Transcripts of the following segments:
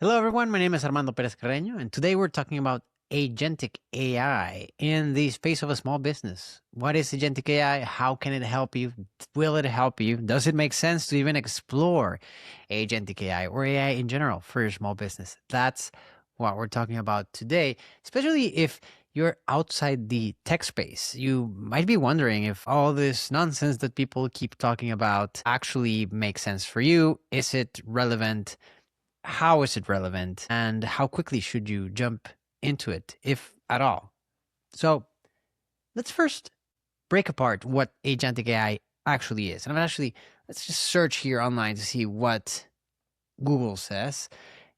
Hello, everyone. My name is Armando Perez-Carreno, and today we're talking about Agentic AI in the space of a small business. What is Agentic AI? How can it help you? Will it help you? Does it make sense to even explore Agentic AI or AI in general for your small business? That's what we're talking about today, especially if you're outside the tech space. You might be wondering if all this nonsense that people keep talking about actually makes sense for you. Is it relevant? How is it relevant, and how quickly should you jump into it, if at all? So let's first break apart what agentic AI actually is. And let's just search here online to see what Google says.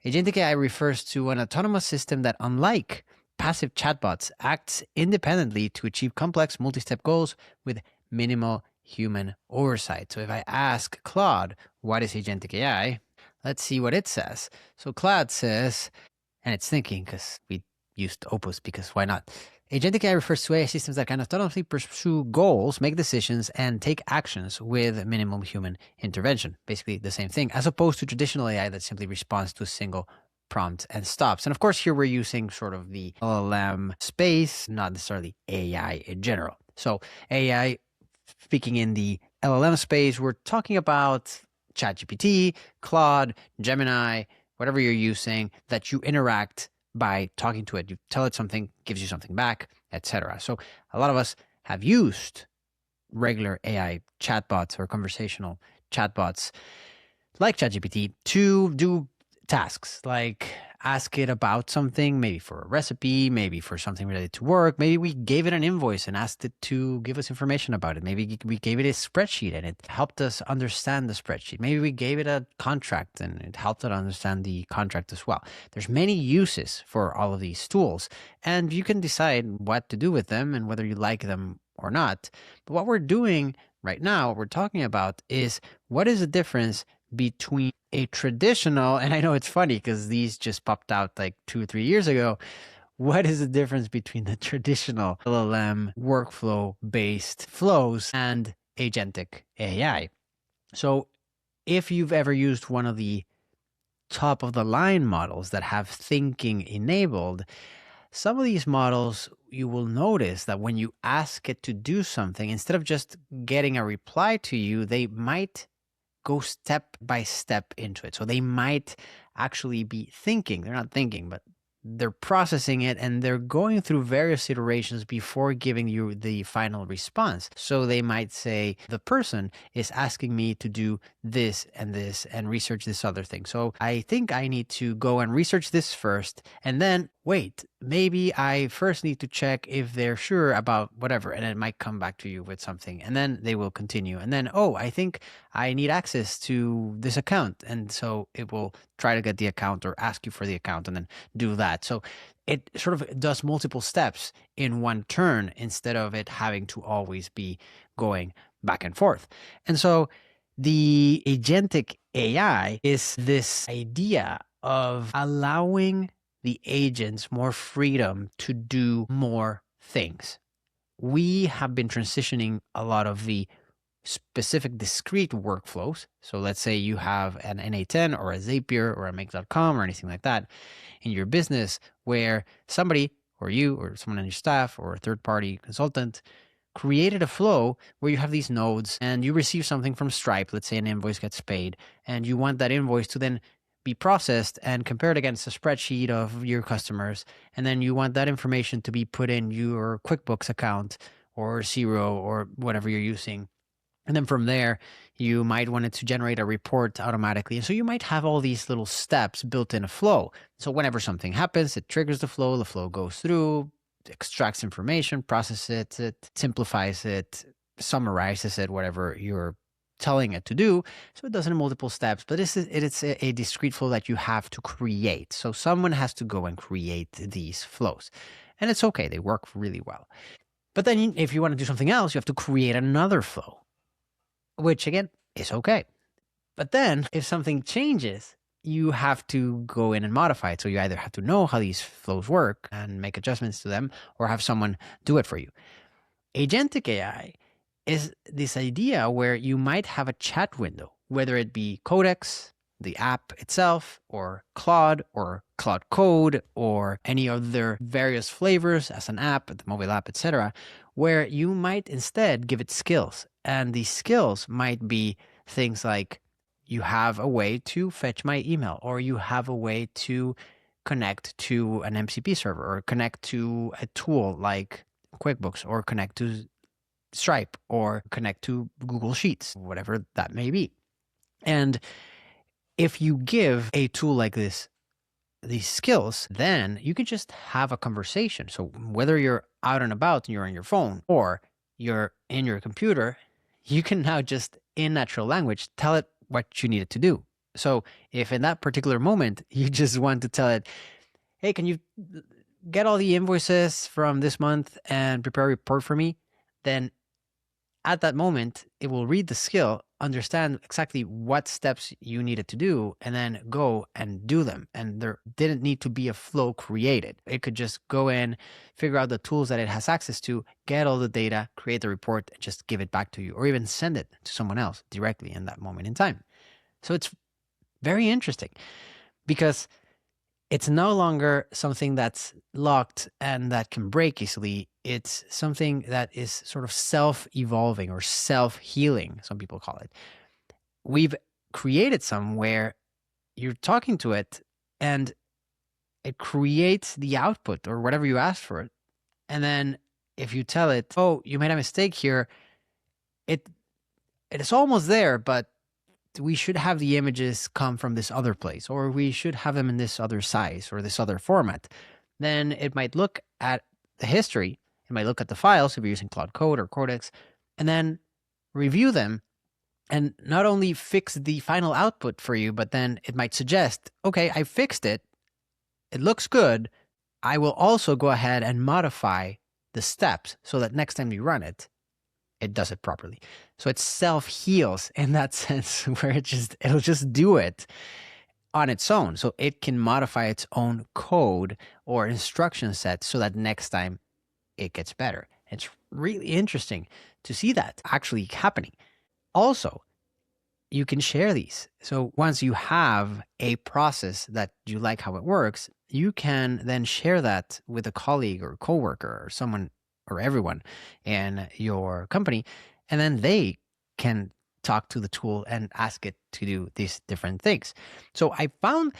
Agentic AI refers to an autonomous system that, unlike passive chatbots, acts independently to achieve complex multi-step goals with minimal human oversight. So if I ask Claude, what is agentic AI? Let's see what it says. So Claude says, and it's thinking because we used Opus because why not? Agentic AI refers to AI systems that can autonomously pursue goals, make decisions, and take actions with minimum human intervention. Basically the same thing, as opposed to traditional AI that simply responds to a single prompt and stops. And of course, here we're using sort of the LLM space, not necessarily AI in general. So AI, speaking in the LLM space, we're talking about ChatGPT, Claude, Gemini, whatever you're using, that you interact by talking to it. You tell it something, gives you something back, etc. So a lot of us have used regular AI chatbots or conversational chatbots like ChatGPT to do tasks, like ask it about something, maybe for a recipe, maybe for something related to work. Maybe we gave it an invoice and asked it to give us information about it. Maybe we gave it a spreadsheet and it helped us understand the spreadsheet. Maybe we gave it a contract and it helped it understand the contract as well. There's many uses for all of these tools, and you can decide what to do with them and whether you like them or not. But what we're doing right now, what we're talking about, is what is the difference between a traditional, and I know it's funny because these just popped out like 2 or 3 years ago. What is the difference between the traditional LLM workflow based flows and agentic AI? So if you've ever used one of the top of the line models that have thinking enabled, some of these models, you will notice that when you ask it to do something, instead of just getting a reply to you, they might go step by step into it. So they might actually be thinking. They're not thinking, but they're processing it and they're going through various iterations before giving you the final response. So they might say, the person is asking me to do this and research this other thing. So I think I need to go and research this first, and then wait, maybe I first need to check if they're sure about whatever, and it might come back to you with something, and then they will continue. And then, oh, I think I need access to this account. And so it will try to get the account or ask you for the account and then do that. So it sort of does multiple steps in one turn instead of it having to always be going back and forth. And so the agentic AI is this idea of allowing the agents more freedom to do more things. We have been transitioning a lot of the specific discrete workflows. So let's say you have an NA10 or a Zapier or a Make.com or anything like that in your business, where somebody or you or someone on your staff or a third-party consultant created a flow where you have these nodes and you receive something from Stripe. Let's say an invoice gets paid and you want that invoice to then be processed and compared against a spreadsheet of your customers. And then you want that information to be put in your QuickBooks account or Xero or whatever you're using. And then from there, you might want it to generate a report automatically. And so you might have all these little steps built in a flow. So whenever something happens, it triggers the flow goes through, extracts information, processes it, simplifies it, summarizes it, whatever you're telling it to do. So it does it in multiple steps, but it's a discrete flow that you have to create. So someone has to go and create these flows. And it's okay, they work really well. But then if you want to do something else, you have to create another flow, which again is okay. But then if something changes, you have to go in and modify it. So you either have to know how these flows work and make adjustments to them, or have someone do it for you. Agentic AI is this idea where you might have a chat window, whether it be Codex, the app itself, or Claude, or Claude Code, or any other various flavors as an app, the mobile app, etc., where you might instead give it skills. And these skills might be things like you have a way to fetch my email, or you have a way to connect to an MCP server, or connect to a tool like QuickBooks, or connect to Stripe, or connect to Google Sheets, whatever that may be. And if you give a tool like this these skills, then you can just have a conversation. So whether you're out and about and you're on your phone, or you're in your computer, you can now just in natural language tell it what you need it to do. So if in that particular moment you just want to tell it, hey, can you get all the invoices from this month and prepare a report for me? Then at that moment, it will read the skill, understand exactly what steps you needed to do, and then go and do them. And there didn't need to be a flow created. It could just go in, figure out the tools that it has access to, get all the data, create the report, and just give it back to you, or even send it to someone else directly in that moment in time. So it's very interesting because it's no longer something that's locked and that can break easily. It's something that is sort of self-evolving or self-healing, some people call it. We've created some where you're talking to it and it creates the output or whatever you asked for it. And then if you tell it, oh, you made a mistake here, it is almost there, but we should have the images come from this other place, or we should have them in this other size or this other format. Then it might look at the history, it might look at the files if you're using Cloud Code or Codex, and then review them and not only fix the final output for you, but then it might suggest, okay, I fixed it. It looks good. I will also go ahead and modify the steps so that next time you run it, it does it properly. So it self-heals in that sense where it'll just do it on its own. So it can modify its own code or instruction set so that next time it gets better. It's really interesting to see that actually happening. Also, you can share these. So once you have a process that you like how it works, you can then share that with a colleague or coworker or someone or everyone in your company, and then they can talk to the tool and ask it to do these different things. So I found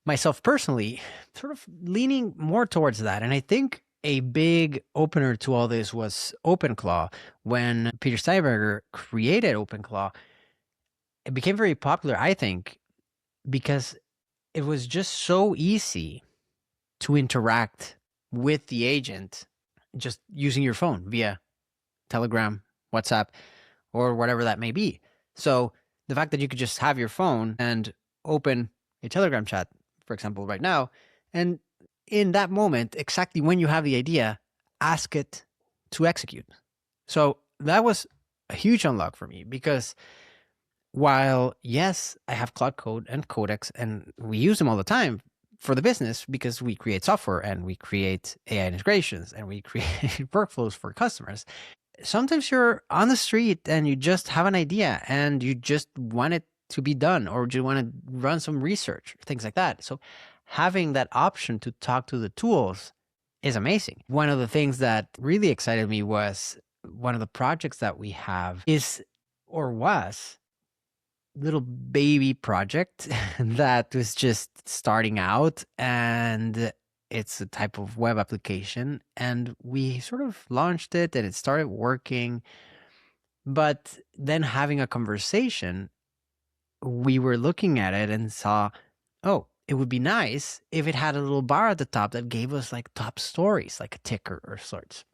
myself personally sort of leaning more towards that. And I think a big opener to all this was OpenClaw. When Peter Steinberger created OpenClaw, it became very popular, I think, because it was just so easy to interact with the agent just using your phone via Telegram, WhatsApp, or whatever that may be. So the fact that you could just have your phone and open a Telegram chat, for example, right now, and in that moment, exactly when you have the idea, ask it to execute. So that was a huge unlock for me because while, yes, I have Cloud Code and Codex, and we use them all the time for the business because we create software and we create AI integrations and we create workflows for customers. Sometimes you're on the street and you just have an idea and you just want it to be done, or you want to run some research, things like that. So having that option to talk to the tools is amazing. One of the things that really excited me was one of the projects that we have is, or was, little baby project that was just starting out, and it's a type of web application, and we sort of launched it and it started working. But then having a conversation, we were looking at it and saw, oh, it would be nice if it had a little bar at the top that gave us like top stories, like a ticker or sorts.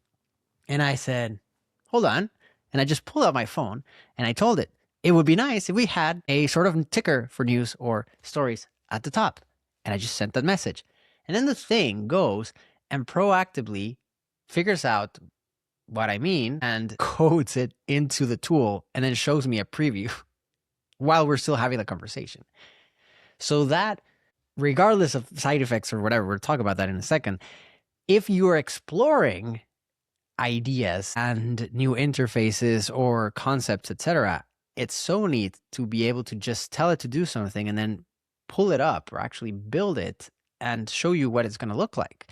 And I said, hold on. And I just pulled out my phone and I told it, it would be nice if we had a sort of ticker for news or stories at the top. And I just sent that message. And then the thing goes and proactively figures out what I mean and codes it into the tool and then shows me a preview while we're still having the conversation. So that, regardless of side effects or whatever, we'll talk about that in a second. If you are exploring ideas and new interfaces or concepts, etc., it's so neat to be able to just tell it to do something and then pull it up or actually build it and show you what it's going to look like.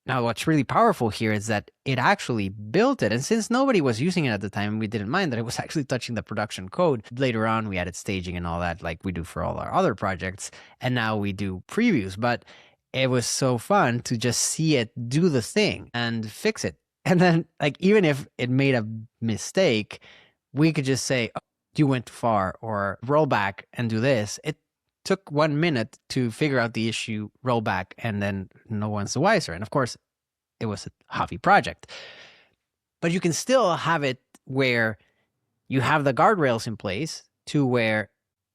Now, what's really powerful here is that it actually built it. And since nobody was using it at the time, we didn't mind that it was actually touching the production code. Later on, we added staging and all that, like we do for all our other projects. And now we do previews. But it was so fun to just see it do the thing and fix it. And then, like, even if it made a mistake, we could just say, oh, you went too far, or roll back and do this. It took 1 minute to figure out the issue, roll back, and then no one's the wiser. And of course, it was a hobby project. But you can still have it where you have the guardrails in place to where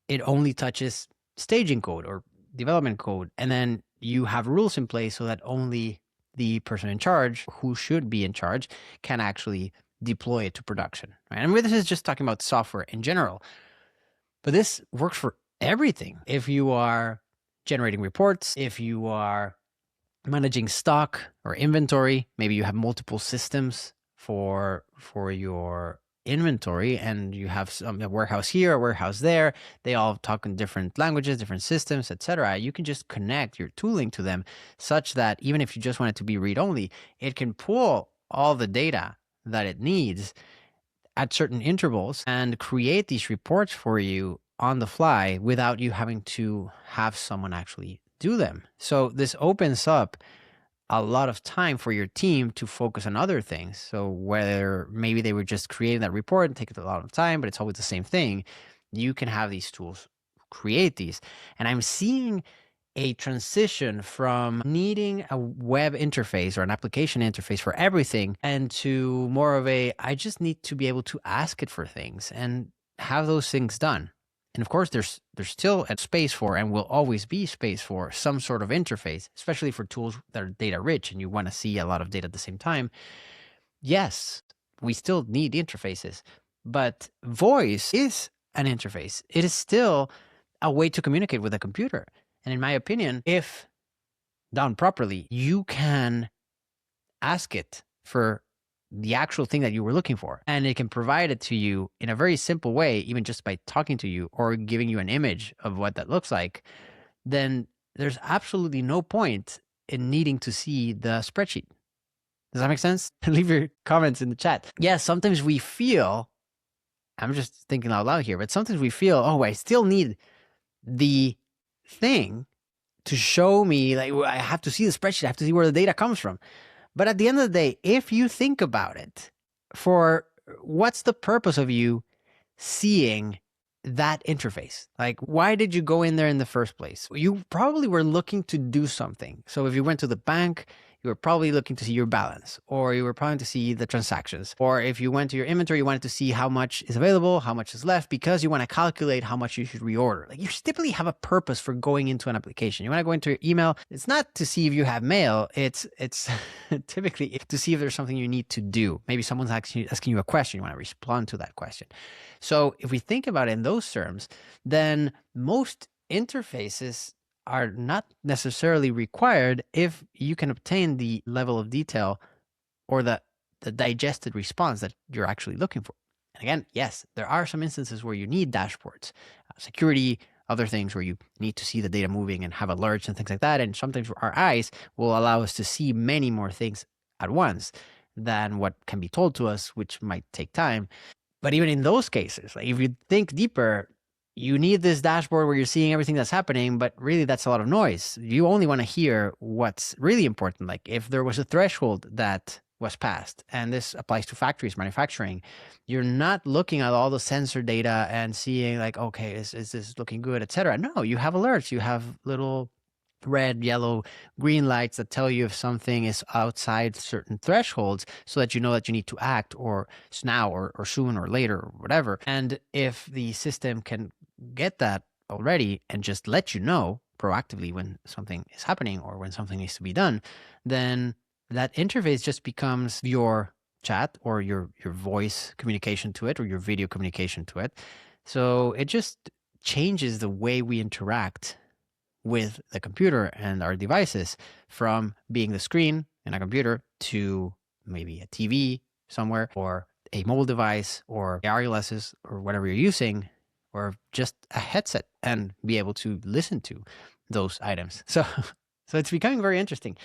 it only touches staging code or development code. And then you have rules in place so that only the person in charge, who should be in charge, can actually deploy it to production. Right? And this is just talking about software in general. But this works for everything. If you are generating reports, if you are managing stock or inventory, maybe you have multiple systems for your inventory, and you have a warehouse here, a warehouse there. They all talk in different languages, different systems, etc. You can just connect your tooling to them such that even if you just want it to be read-only, it can pull all the data that it needs at certain intervals and create these reports for you on the fly without you having to have someone actually do them. So this opens up a lot of time for your team to focus on other things. So whether maybe they were just creating that report and take a lot of time, but it's always the same thing, you can have these tools create these. And I'm seeing a transition from needing a web interface or an application interface for everything and to more of I just need to be able to ask it for things and have those things done. And of course, there's still a space for, and will always be space for, some sort of interface, especially for tools that are data rich and you want to see a lot of data at the same time. Yes, we still need interfaces, but voice is an interface. It is still a way to communicate with a computer. And in my opinion, if done properly, you can ask it for the actual thing that you were looking for, and it can provide it to you in a very simple way, even just by talking to you or giving you an image of what that looks like. Then there's absolutely no point in needing to see the spreadsheet. Does that make sense? Leave your comments in the chat. Yes, sometimes we feel, I'm just thinking out loud here, but sometimes we feel, oh, I still need the thing to show me, like, I have to see the spreadsheet, I have to see where the data comes from. But at the end of the day, if you think about it, for what's the purpose of you seeing that interface? Like, why did you go in there in the first place? You probably were looking to do something. So if you went to the bank, you were probably looking to see your balance, or you were probably to see the transactions. Or if you went to your inventory, you wanted to see how much is available, how much is left, because you want to calculate how much you should reorder. Like, you typically have a purpose for going into an application. You want to go into your email. It's not to see if you have mail. It's typically to see if there's something you need to do. Maybe someone's actually asking you a question. You want to respond to that question. So if we think about it in those terms, then most interfaces are not necessarily required if you can obtain the level of detail or the digested response that you're actually looking for. And again, yes, there are some instances where you need dashboards, security, other things where you need to see the data moving and have alerts and things like that. And sometimes our eyes will allow us to see many more things at once than what can be told to us, which might take time. But even in those cases, like if you think deeper, you need this dashboard where you're seeing everything that's happening, but really that's a lot of noise. You only want to hear what's really important. Like if there was a threshold that was passed, and this applies to factories, manufacturing, you're not looking at all the sensor data and seeing like, okay, is this looking good, etc. No, you have alerts. You have little red, yellow, green lights that tell you if something is outside certain thresholds so that you know that you need to act, or now or soon or later or whatever. And if the system can get that already and just let you know proactively when something is happening or when something needs to be done, then that interface just becomes your chat or your voice communication to it, or your video communication to it. So it just changes the way we interact with the computer and our devices, from being the screen in a computer to maybe a TV somewhere, or a mobile device, or AR glasses, or whatever you're using, or just a headset and be able to listen to those items. So it's becoming very interesting,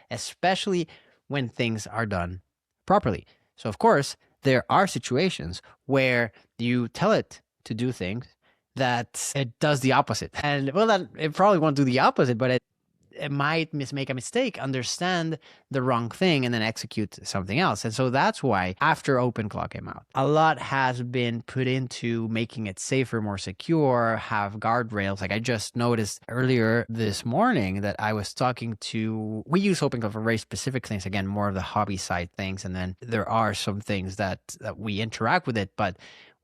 especially when things are done properly. So of course, there are situations where you tell it to do things that it does the opposite. And well, that it probably won't do the opposite, but it might make a mistake, understand the wrong thing, and then execute something else. And so that's why after OpenClaw came out, a lot has been put into making it safer, more secure, have guardrails. Like I just noticed earlier this morning that I was talking to, we use OpenClaw for very specific things, again, more of the hobby side things. And then there are some things that we interact with it, but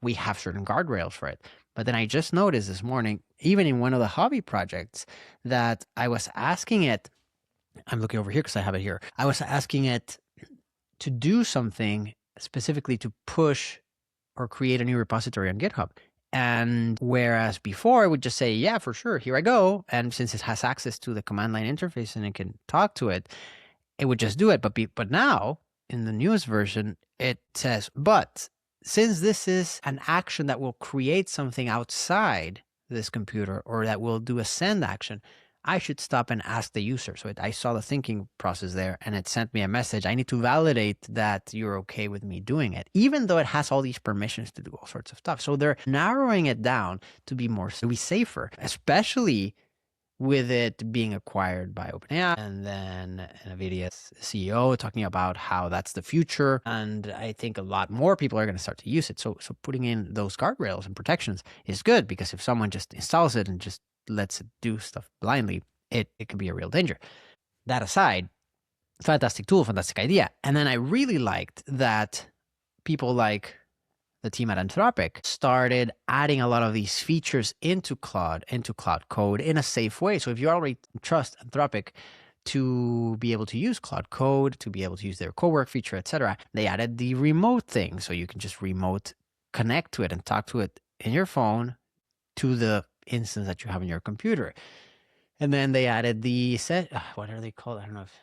we have certain guardrails for it. But then I just noticed this morning, even in one of the hobby projects, that I was asking it, I'm looking over here because I have it here. I was asking it to do something specifically to push or create a new repository on GitHub. And whereas before it would just say, yeah, for sure, here I go. And since it has access to the command line interface and it can talk to it, it would just do it. But now in the newest version, it says, but since this is an action that will create something outside this computer or that will do a send action, I should stop and ask the user. So I saw the thinking process there and it sent me a message. I need to validate that you're okay with me doing it, even though it has all these permissions to do all sorts of stuff. So they're narrowing it down to be safer, especially with it being acquired by OpenAI, and then NVIDIA's CEO talking about how that's the future. And I think a lot more people are going to start to use it. So putting in those guardrails and protections is good, because if someone just installs it and just lets it do stuff blindly, it can be a real danger. That aside, fantastic tool, fantastic idea. And then I really liked that people like the team at Anthropic started adding a lot of these features into Claude Code in a safe way. So if you already trust Anthropic to be able to use Claude Code, to be able to use their co-work feature, etc., they added the remote thing. So you can just remote connect to it and talk to it in your phone to the instance that you have in your computer. And then they added the what are they called? I don't know if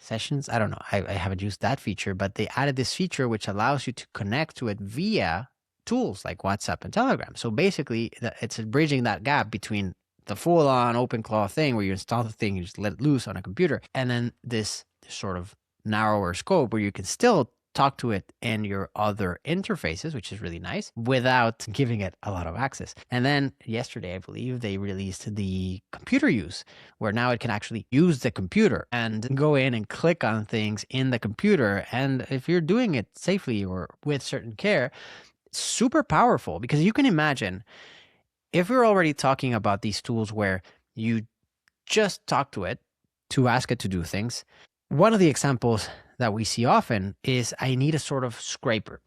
sessions. I don't know. I haven't used that feature, but they added this feature which allows you to connect to it via tools like WhatsApp and Telegram. So basically, it's bridging that gap between the full-on OpenClaw thing where you install the thing, you just let it loose on a computer, and then this sort of narrower scope where you can still talk to it in your other interfaces, which is really nice, without giving it a lot of access. And then yesterday, I believe, they released the computer use, where now it can actually use the computer and go in and click on things in the computer. And if you're doing it safely or with certain care, it's super powerful, because you can imagine if we're already talking about these tools where you just talk to it to ask it to do things. One of the examples that we see often is I need a sort of scraper.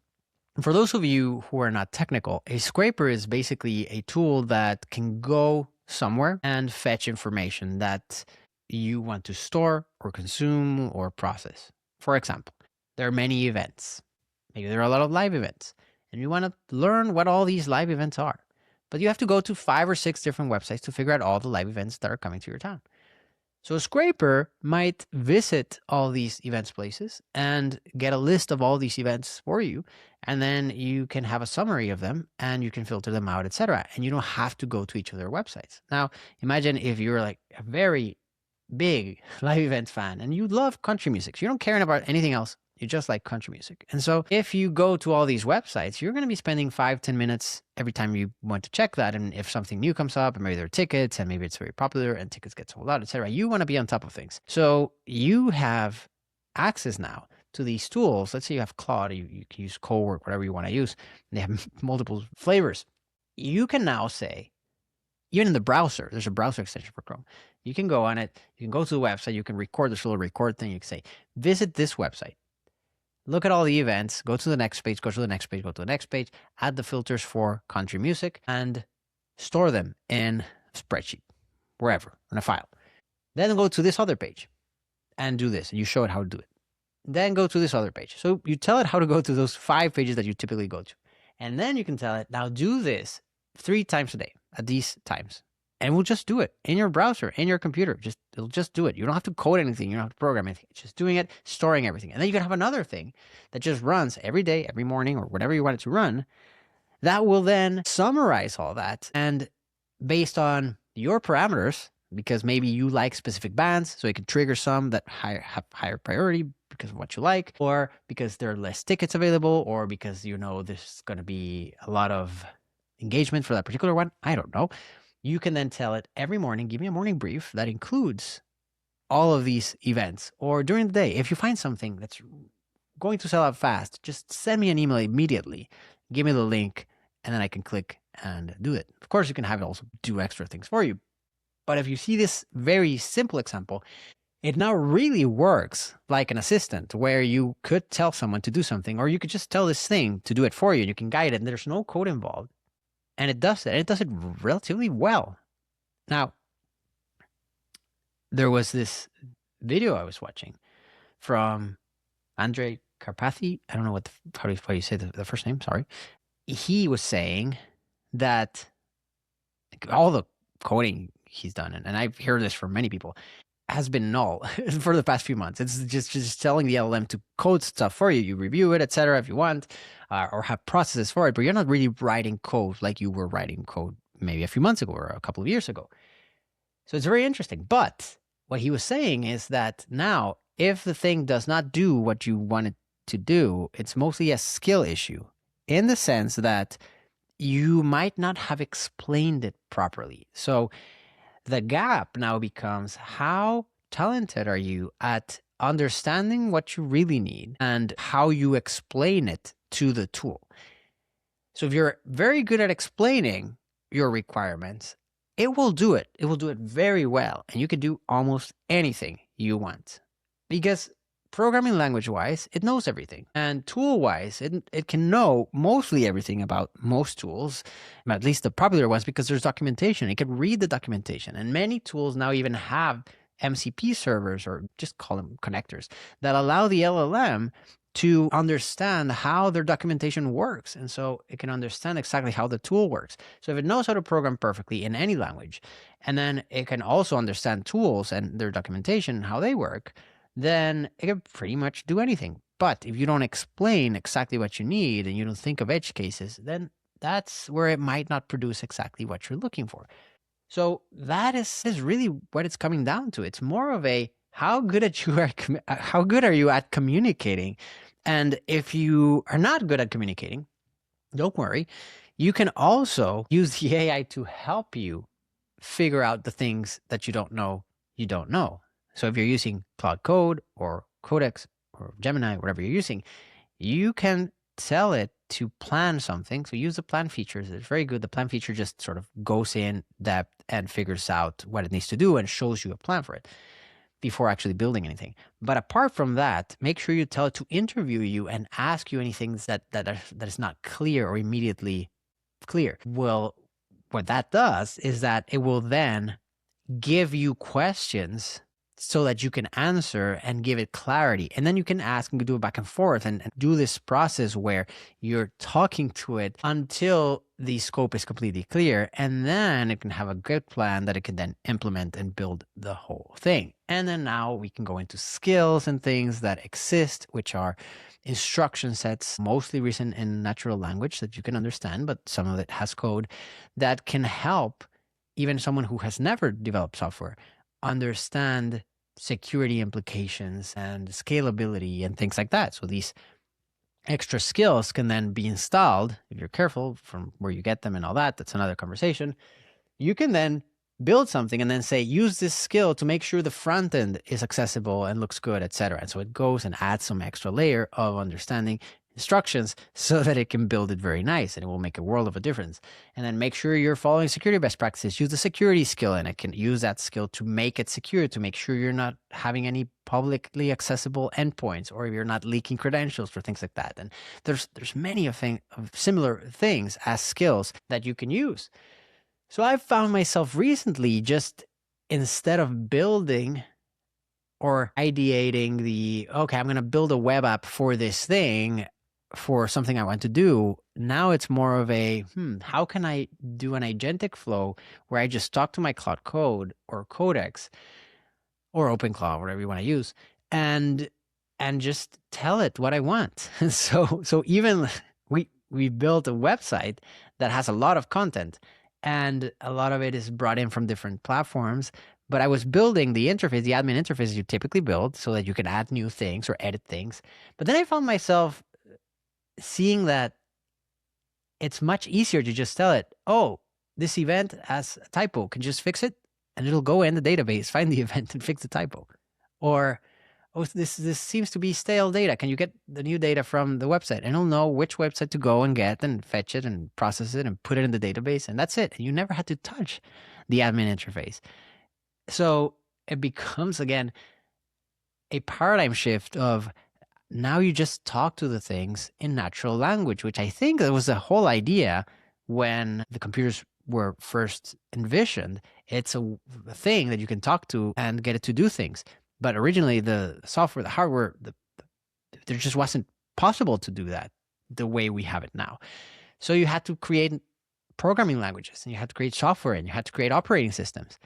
For those of you who are not technical, a scraper is basically a tool that can go somewhere and fetch information that you want to store or consume or process. For example, there are many events. Maybe there are a lot of live events, and you want to learn what all these live events are. But you have to go to 5 or 6 different websites to figure out all the live events that are coming to your town. So a scraper might visit all these events places and get a list of all these events for you. And then you can have a summary of them and you can filter them out, etc. And you don't have to go to each of their websites. Now, imagine if you're like a very big live events fan and you love country music. So you don't care about anything else. You just like country music. And so if you go to all these websites, you're going to be spending 5-10 minutes every time you want to check that. And if something new comes up, and maybe there are tickets, and maybe it's very popular and tickets get sold out, etc., you want to be on top of things. So you have access now to these tools. Let's say you have Claude, you can use co-work, whatever you want to use. They have multiple flavors. You can now say, even in the browser, there's a browser extension for Chrome. You can go on it. You can go to the website. You can record this little record thing. You can say, visit this website. Look at all the events, go to the next page, go to the next page, go to the next page, add the filters for country music, and store them in a spreadsheet, wherever, in a file. Then go to this other page and do this, and you show it how to do it. Then go to this other page. So you tell it how to go to those 5 pages that you typically go to. And then you can tell it, now do this 3 times a day at these times. And we'll just do it in your browser, in your computer. It'll just do it. You don't have to code anything. You don't have to program anything. It's just doing it, storing everything. And then you can have another thing that just runs every day, every morning, or whatever you want it to run, that will then summarize all that. And based on your parameters, because maybe you like specific bands, so it can trigger some that have higher priority because of what you like, or because there are less tickets available, or because there's going to be a lot of engagement for that particular one. I don't know. You can then tell it every morning, give me a morning brief that includes all of these events, or during the day. If you find something that's going to sell out fast, just send me an email immediately, give me the link, and then I can click and do it. Of course, you can have it also do extra things for you. But if you see this very simple example, it now really works like an assistant, where you could tell someone to do something, or you could just tell this thing to do it for you, and you can guide it, and there's no code involved. And it does it. And it does it relatively well. Now, there was this video I was watching from Andre Karpathy. I don't know how do you say the first name. Sorry. He was saying that all the coding he's done, and I've heard this from many people, has been null for the past few months. It's just telling the LLM to code stuff for you. You review it, etc. if you want, or have processes for it, but you're not really writing code like you were writing code maybe a few months ago or a couple of years ago. So it's very interesting. But what he was saying is that now, if the thing does not do what you want it to do, it's mostly a skill issue, in the sense that you might not have explained it properly. So the gap now becomes, how talented are you at understanding what you really need and how you explain it to the tool? So if you're very good at explaining your requirements, it will do it. It will do it very well. And you can do almost anything you want, because programming language-wise, it knows everything. And tool-wise, it can know mostly everything about most tools, at least the popular ones, because there's documentation. It can read the documentation. And many tools now even have MCP servers, or just call them connectors, that allow the LLM to understand how their documentation works. And so it can understand exactly how the tool works. So if it knows how to program perfectly in any language, and then it can also understand tools and their documentation, how they work, then it can pretty much do anything. But if you don't explain exactly what you need and you don't think of edge cases, then that's where it might not produce exactly what you're looking for. So that is really what it's coming down to. It's more of a, how good are you at communicating? And if you are not good at communicating, don't worry. You can also use the AI to help you figure out the things that you don't know. So if you're using Cloud Code or Codex or Gemini, whatever you're using, you can tell it to plan something. So use the plan features. It's very good. The plan feature just sort of goes in depth and figures out what it needs to do and shows you a plan for it before actually building anything. But apart from that, make sure you tell it to interview you and ask you anything that is not clear or immediately clear. Well, what that does is that it will then give you questions so that you can answer and give it clarity. And then you can ask and do it back and forth and do this process where you're talking to it until the scope is completely clear. And then it can have a good plan that it can then implement and build the whole thing. And then now we can go into skills and things that exist, which are instruction sets, mostly written in natural language that you can understand, but some of it has code that can help even someone who has never developed software understand security implications and scalability and things like that. So these extra skills can then be installed, if you're careful from where you get them and all that. That's another conversation. You can then build something and then say, use this skill to make sure the front end is accessible and looks good, etc. And so it goes and adds some extra layer of understanding instructions so that it can build it very nice, and it will make a world of a difference. And then make sure you're following security best practices. Use the security skill, and it can use that skill to make it secure, to make sure you're not having any publicly accessible endpoints, or you're not leaking credentials for things like that. And there's many of similar things as skills that you can use. So I've found myself recently, just instead of building or ideating okay, I'm going to build a web app for this thing, for something I want to do, now it's more of a, how can I do an agentic flow where I just talk to my Cloud Code or Codex or OpenCloud, whatever you want to use, and just tell it what I want. So even we built a website that has a lot of content, and a lot of it is brought in from different platforms. But I was building the interface, the admin interface you typically build so that you can add new things or edit things. But then I found myself seeing that it's much easier to just tell it, oh, this event has a typo, can you just fix it? And it'll go in the database, find the event and fix the typo. Or, oh, this seems to be stale data. Can you get the new data from the website? And it'll know which website to go and get and fetch it and process it and put it in the database. And that's it. And you never had to touch the admin interface. So it becomes, again, a paradigm shift of now you just talk to the things in natural language, which I think that was the whole idea when the computers were first envisioned. It's a thing that you can talk to and get it to do things. But originally, the software, the hardware, there just wasn't possible to do that the way we have it now. So you had to create programming languages, and you had to create software, and you had to create operating systems.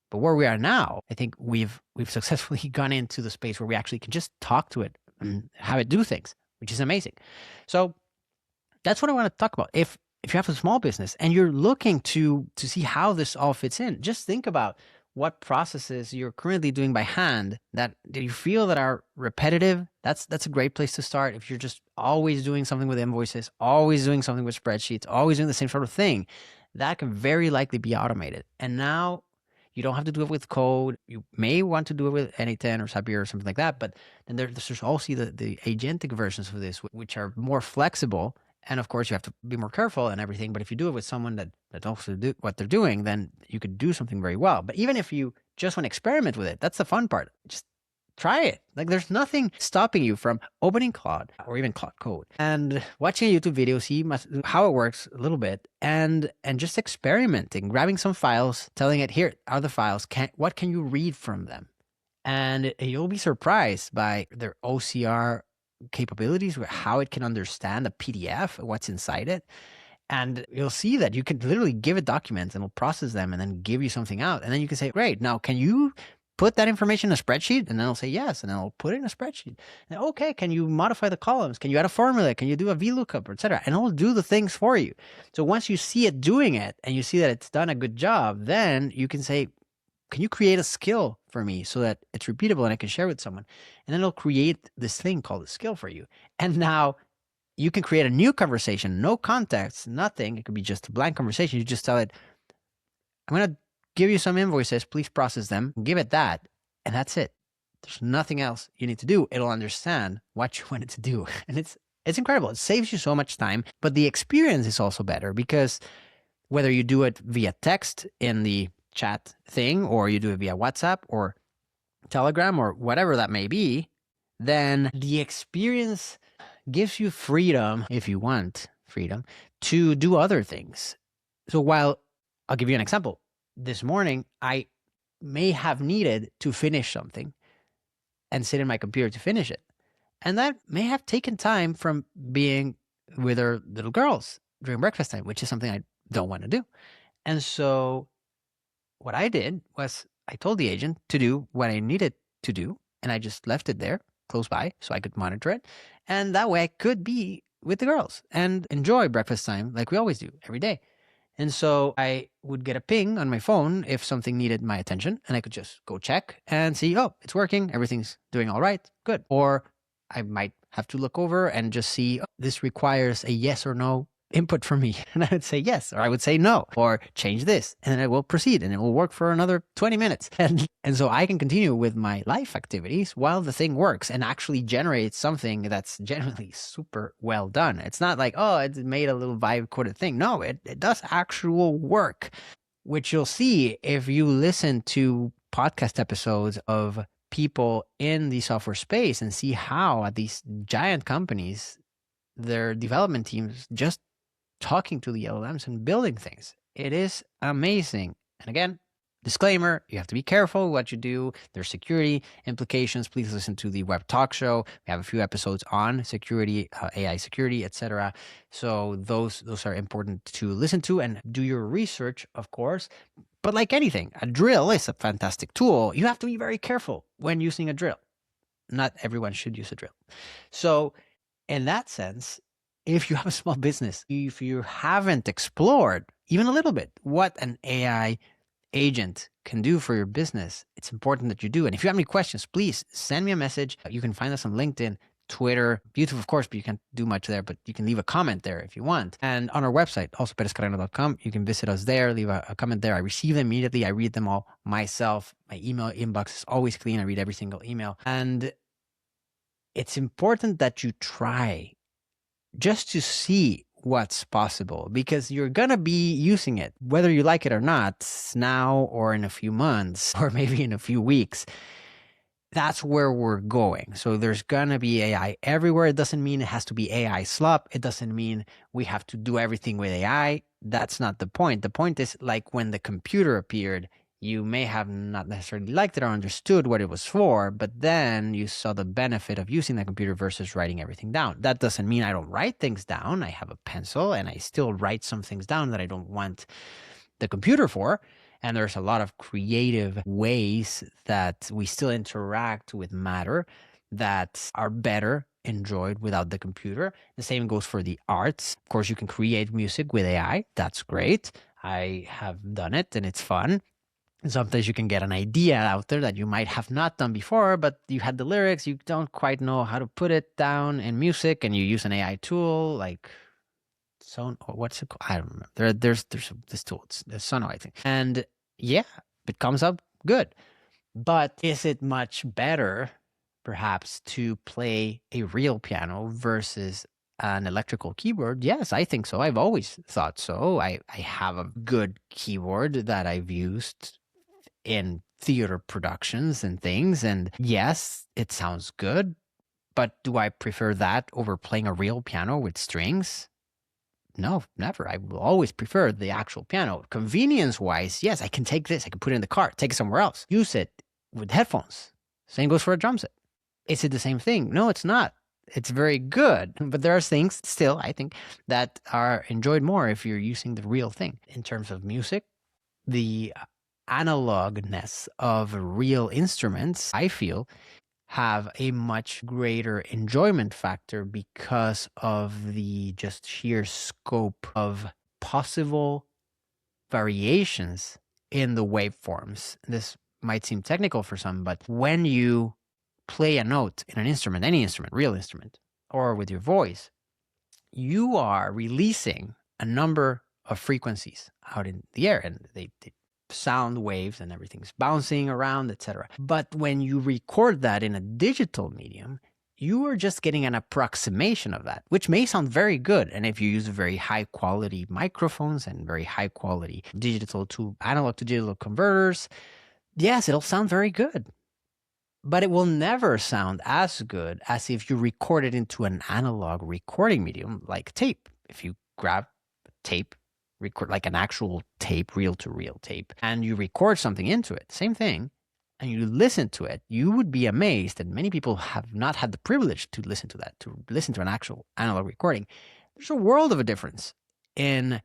But where we are now, I think we've successfully gone into the space where we actually can just talk to it and have it do things, which is amazing. So that's what I want to talk about. If you have a small business and you're looking to see how this all fits in, just think about what processes you're currently doing by hand that you feel that are repetitive. That's a great place to start. If you're just always doing something with invoices, always doing something with spreadsheets, always doing the same sort of thing, that can very likely be automated. And now you don't have to do it with code. You may want to do it with N8N or Zapier or something like that. But then there's also the agentic versions of this, which are more flexible. And of course, you have to be more careful and everything. But if you do it with someone that also do what they're doing, then you could do something very well. But even if you just want to experiment with it, that's the fun part. Just try it. Like, there's nothing stopping you from opening Claude or even Claude Code and watching a YouTube video, see how it works a little bit, and just experimenting, grabbing some files, telling it, here are the files. What can you read from them? And you'll be surprised by their OCR capabilities, how it can understand a PDF, what's inside it. And you'll see that you can literally give it documents and it'll process them and then give you something out. And then you can say, great, now can you put that information in a spreadsheet? And then I'll say yes, and then I'll put it in a spreadsheet. And okay, can you modify the columns? Can you add a formula? Can you do a VLOOKUP, etc.? And it'll do the things for you. So once you see it doing it and you see that it's done a good job, then you can say, can you create a skill for me so that it's repeatable and I can share with someone? And then it'll create this thing called a skill for you. And now you can create a new conversation, no context, nothing. It could be just a blank conversation. You just tell it, I'm going to give you some invoices, please process them, give it that, and that's it. There's nothing else you need to do. It'll understand what you want it to do. And it's incredible. It saves you so much time, but the experience is also better because whether you do it via text in the chat thing, or you do it via WhatsApp or Telegram or whatever that may be, then the experience gives you freedom, if you want freedom, to do other things. So while I'll give you an example. This morning, I may have needed to finish something and sit in my computer to finish it. And that may have taken time from being with our little girls during breakfast time, which is something I don't want to do. And so what I did was I told the agent to do what I needed to do, and I just left it there close by so I could monitor it. And that way I could be with the girls and enjoy breakfast time like we always do every day. And so I would get a ping on my phone if something needed my attention, and I could just go check and see, oh, it's working, everything's doing all right, good. Or I might have to look over and just see, oh, this requires a yes or no input from me. And I would say yes, or I would say no, or change this, and then I will proceed, and it will work for another 20 minutes. And so I can continue with my life activities while the thing works and actually generates something that's generally super well done. It's not like, oh, it made a little vibe coded thing. No, it does actual work, which you'll see if you listen to podcast episodes of people in the software space and see how at these giant companies, their development teams just talking to the LLMs and building things. It is amazing. And again, disclaimer, you have to be careful what you do. There's security implications. Please listen to the Web Talk Show. We have a few episodes on security, AI security, etc. So those are important to listen to and do your research, of course. But like anything, a drill is a fantastic tool. You have to be very careful when using a drill. Not everyone should use a drill. So in that sense, if you have a small business, if you haven't explored even a little bit what an AI agent can do for your business, it's important that you do. And if you have any questions, please send me a message. You can find us on LinkedIn, Twitter, YouTube, of course, but you can't do much there, but you can leave a comment there if you want. And on our website, also Perez-Carreno.com, you can visit us there, leave a comment there. I receive them immediately. I read them all myself. My email inbox is always clean. I read every single email. And it's important that you try just to see what's possible, because you're going to be using it, whether you like it or not, now or in a few months or maybe in a few weeks. That's where we're going. So there's going to be AI everywhere. It doesn't mean it has to be AI slop. It doesn't mean we have to do everything with AI. That's not the point. The point is, like when the computer appeared, you may have not necessarily liked it or understood what it was for, but then you saw the benefit of using the computer versus writing everything down. That doesn't mean I don't write things down. I have a pencil and I still write some things down that I don't want the computer for. And there's a lot of creative ways that we still interact with matter that are better enjoyed without the computer. The same goes for the arts. Of course, you can create music with AI. That's great. I have done it and it's fun. And sometimes you can get an idea out there that you might have not done before, but you had the lyrics, you don't quite know how to put it down in music, and you use an AI tool like what's it called? I don't remember. There's this tool. It's Sono, I think. And yeah, it comes up good. But is it much better, perhaps, to play a real piano versus an electrical keyboard? Yes, I think so. I've always thought so. I have a good keyboard that I've used in theater productions and things. And yes, it sounds good. But do I prefer that over playing a real piano with strings? No, never. I will always prefer the actual piano. Convenience-wise, yes, I can take this. I can put it in the car, take it somewhere else, use it with headphones. Same goes for a drum set. Is it the same thing? No, it's not. It's very good. But there are things still, I think, that are enjoyed more if you're using the real thing. In terms of music, the analogness of real instruments, I feel, have a much greater enjoyment factor because of the just sheer scope of possible variations in the waveforms. This might seem technical for some, but when you play a note in an instrument, any instrument, real instrument, or with your voice, you are releasing a number of frequencies out in the air, and they sound waves and everything's bouncing around, etc. But when you record that in a digital medium, you are just getting an approximation of that, which may sound very good. And if you use very high quality microphones and very high quality digital to analog to digital converters, yes, it'll sound very good. But it will never sound as good as if you record it into an analog recording medium like tape. If you grab tape, record like an actual tape, reel-to-reel tape, and you record something into it, same thing, and you listen to it, you would be amazed that many people have not had the privilege to listen to that, to listen to an actual analog recording. There's a world of a difference in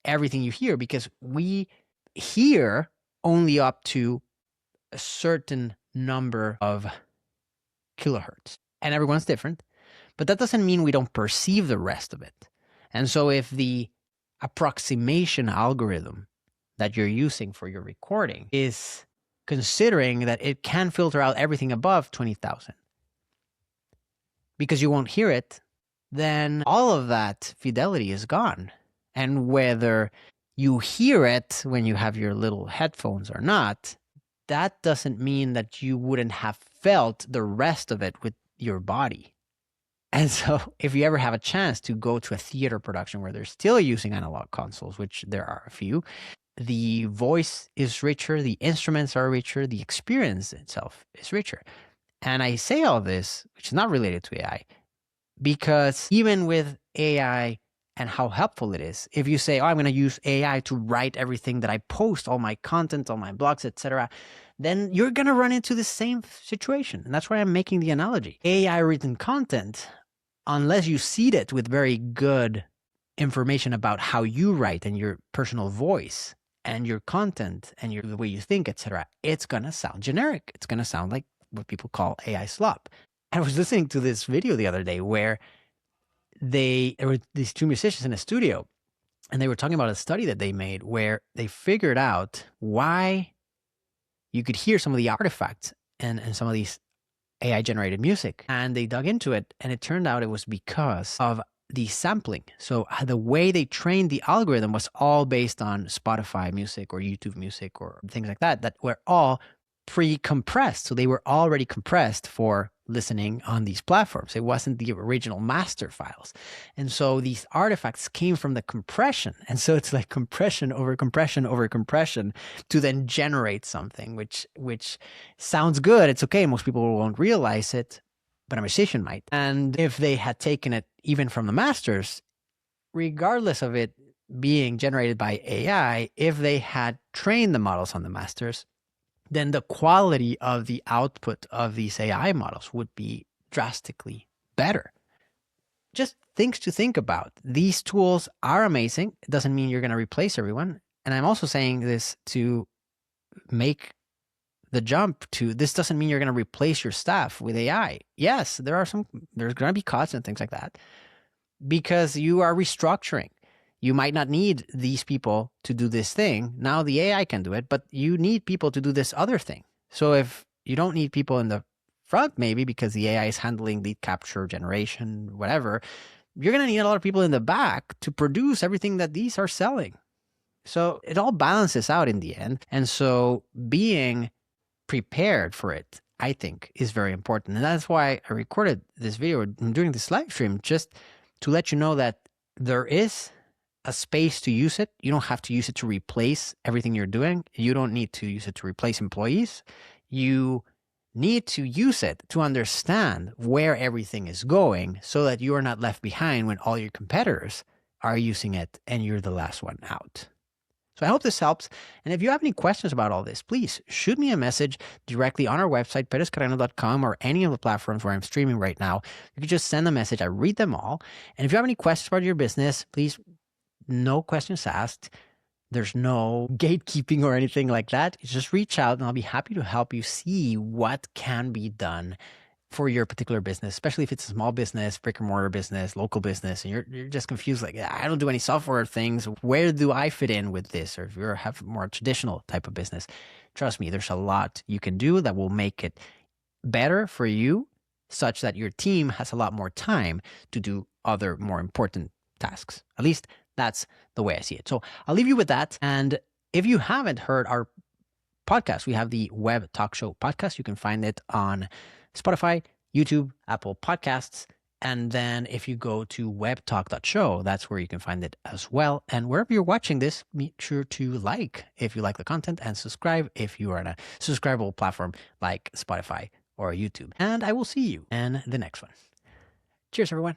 everything you hear, because we hear only up to a certain number of kilohertz, and everyone's different, but that doesn't mean we don't perceive the rest of it. And so if the approximation algorithm that you're using for your recording is considering that it can filter out everything above 20,000 because you won't hear it, then all of that fidelity is gone. And whether you hear it when you have your little headphones or not, that doesn't mean that you wouldn't have felt the rest of it with your body. And so if you ever have a chance to go to a theater production where they're still using analog consoles, which there are a few, the voice is richer, the instruments are richer, the experience itself is richer. And I say all this, which is not related to AI, because even with AI and how helpful it is, if you say, oh, I'm going to use AI to write everything that I post, all my content, all my blogs, etc., then you're going to run into the same situation. And that's why I'm making the analogy. AI written content, unless you seed it with very good information about how you write and your personal voice and your content and the way you think, etc., it's going to sound generic. It's going to sound like what people call AI slop. I was listening to this video the other day where there were these two musicians in a studio, and they were talking about a study that they made where they figured out why you could hear some of the artifacts and some of these AI generated music. And they dug into it, and it turned out it was because of the sampling. So the way they trained the algorithm was all based on Spotify music or YouTube music or things like that were all pre-compressed. So they were already compressed for listening on these platforms. It wasn't the original master files. And so these artifacts came from the compression. And so it's like compression over compression over compression to then generate something, which sounds good. It's okay. Most people won't realize it, but a musician might. And if they had taken it even from the masters, regardless of it being generated by AI, if they had trained the models on the masters, then the quality of the output of these AI models would be drastically better. Just things to think about. These tools are amazing. It doesn't mean you're going to replace everyone. And I'm also saying this to make the jump to, this doesn't mean you're going to replace your staff with AI. Yes, there's going to be cuts and things like that because you are restructuring. You might not need these people to do this thing. Now the AI can do it, but you need people to do this other thing. So if you don't need people in the front, maybe because the AI is handling lead capture, generation, whatever, you're going to need a lot of people in the back to produce everything that these are selling. So it all balances out in the end. And so being prepared for it, I think, is very important. And that's why I recorded this video during this live stream, just to let you know that there is a space to use it. You don't have to use it to replace everything you're doing. You don't need to use it to replace employees. You need to use it to understand where everything is going so that you are not left behind when all your competitors are using it and you're the last one out. So I hope this helps. And if you have any questions about all this, please shoot me a message directly on our website, Perez-Carreno.com, or any of the platforms where I'm streaming right now. You can just send a message. I read them all. And if you have any questions about your business, please, no questions asked. There's no gatekeeping or anything like that. Just reach out and I'll be happy to help you see what can be done for your particular business, especially if it's a small business, brick and mortar business, local business, and you're just confused, like, I don't do any software things. Where do I fit in with this? Or if you have a more traditional type of business, trust me, there's a lot you can do that will make it better for you, such that your team has a lot more time to do other more important tasks. At least that's the way I see it. So I'll leave you with that. And if you haven't heard our podcast, we have the Web Talk Show podcast. You can find it on Spotify, YouTube, Apple Podcasts. And then if you go to webtalk.show, that's where you can find it as well. And wherever you're watching this, make sure to like if you like the content and subscribe if you are on a subscribable platform like Spotify or YouTube. And I will see you in the next one. Cheers, everyone.